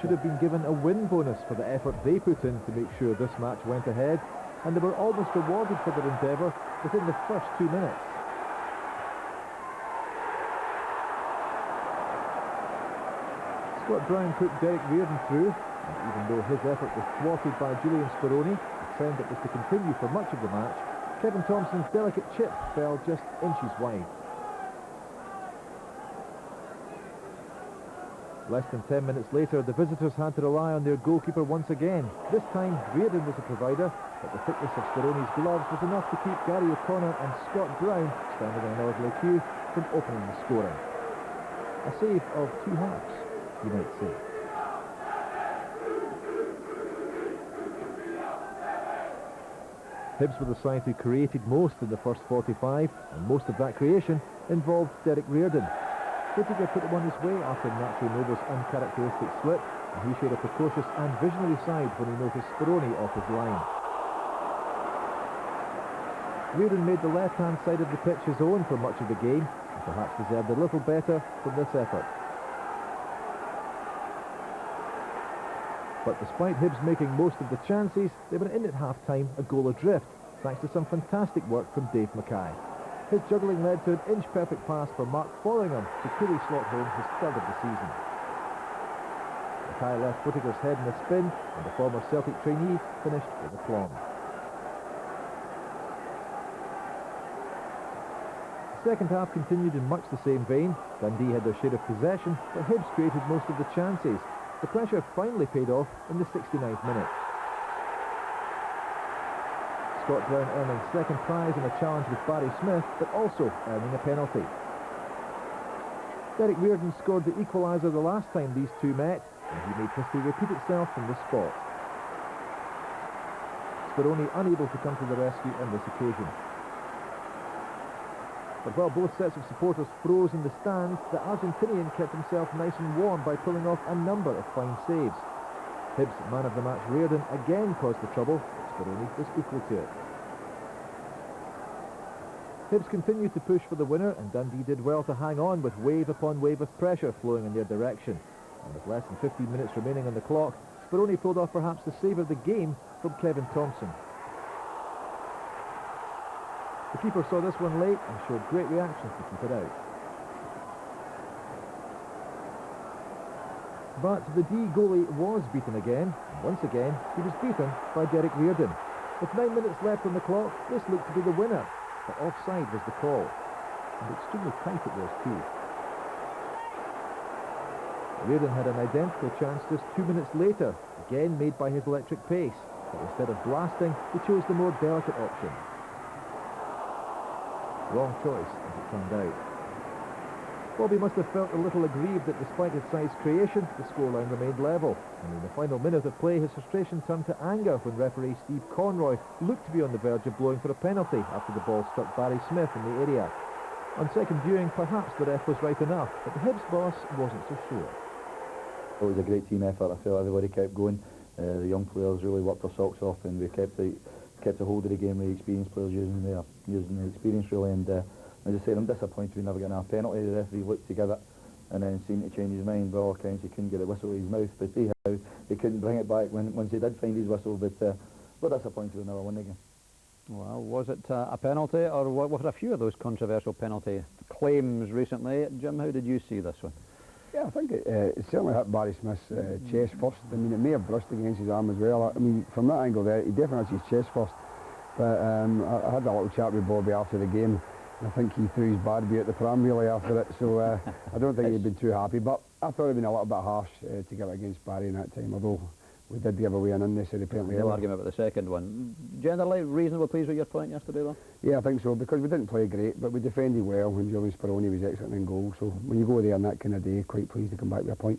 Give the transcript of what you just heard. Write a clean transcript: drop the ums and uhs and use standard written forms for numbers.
should have been given a win bonus for the effort they put in to make sure this match went ahead, and they were almost rewarded for their endeavour within the first 2 minutes. Scott Brown put Derek Reardon through, and even though his effort was thwarted by Julian Speroni, a trend that was to continue for much of the match, Kevin Thompson's delicate chip fell just inches wide. Less than 10 minutes later, the visitors had to rely on their goalkeeper once again. This time, Reardon was the provider, but the thickness of Speroni's gloves was enough to keep Gary O'Connor and Scott Brown, standing in an orderly queue, from opening the scoring. A save of 2 halves, you might say. Hibs were the side who created most in the first 45, and most of that creation involved Derek Reardon. Whittaker put him on his way after Nacho Novo's uncharacteristic slip, and he showed a precocious and visionary side when he noticed Speroni off his line. Reardon made the left-hand side of the pitch his own for much of the game, and perhaps deserved a little better from this effort. But despite Hibs making most of the chances, they were in at half-time a goal adrift, thanks to some fantastic work from Dave Mackay. His juggling led to an inch-perfect pass for Mark Fotheringham to coolly slot home his third of the season. Mackay left Whittaker's head in a spin, and the former Celtic trainee finished with aplomb. The second half continued in much the same vein. Dundee had their share of possession, but Hibs created most of the chances. The pressure finally paid off in the 69th minute. Scott Brown earning second prize in a challenge with Barry Smith, but also earning a penalty. Derek Reardon scored the equaliser the last time these two met, and he made history repeat itself from the spot. Speroni unable to come to the rescue on this occasion. But while both sets of supporters froze in the stands, the Argentinian kept himself nice and warm by pulling off a number of fine saves. Hibs man of the match Reardon again caused the trouble, but Speroni was equal to it. Hibs continued to push for the winner, and Dundee did well to hang on with wave upon wave of pressure flowing in their direction. And with less than 15 minutes remaining on the clock, Speroni pulled off perhaps the save of the game from Kevin Thompson. The keeper saw this one late and showed great reaction to keep it out. But the D goalie was beaten again, and once again he was beaten by Derek Reardon. With 9 minutes left on the clock, this looked to be the winner, but offside was the call, and extremely tight it was too. Reardon had an identical chance just 2 minutes later, again made by his electric pace, but instead of blasting, he chose the more delicate option. Wrong choice, as it turned out. Bobby must have felt a little aggrieved that despite his side's creation, the scoreline remained level. And in the final minute of play, his frustration turned to anger when referee Steve Conroy looked to be on the verge of blowing for a penalty after the ball struck Barry Smith in the area. On second viewing, perhaps the ref was right enough, but the Hibs boss wasn't so sure. It was a great team effort. I felt everybody kept going. The young players really worked their socks off, and we kept a hold of the game with the experienced players using the experience really. And as I said, I'm disappointed we never got a penalty. The referee looked together and then seemed to change his mind. By all accounts, he couldn't get a whistle to his mouth, but see how he couldn't bring it back once he did find his whistle. But we're disappointed we never won again. Well, was it a penalty, or what were a few of those controversial penalty claims recently? Jim, how did you see this one? Yeah, I think it certainly hit Barry Smith's chest first. I mean, it may have brushed against his arm as well. I mean, from that angle there, he definitely hit his chest first. But I had a little chat with Bobby after the game, and I think he threw his Barbie at the pram really after it, so I don't think he'd been too happy. But I thought it'd been a little bit harsh to get it against Barry in that time, although we did give away an unnecessary penalty. No argument about the second one. Generally, reasonably pleased with your point yesterday, though? Yeah, I think so, because we didn't play great, but we defended well when Julian Speroni was excellent in goal. So when you go there on that kind of day, quite pleased to come back with a point.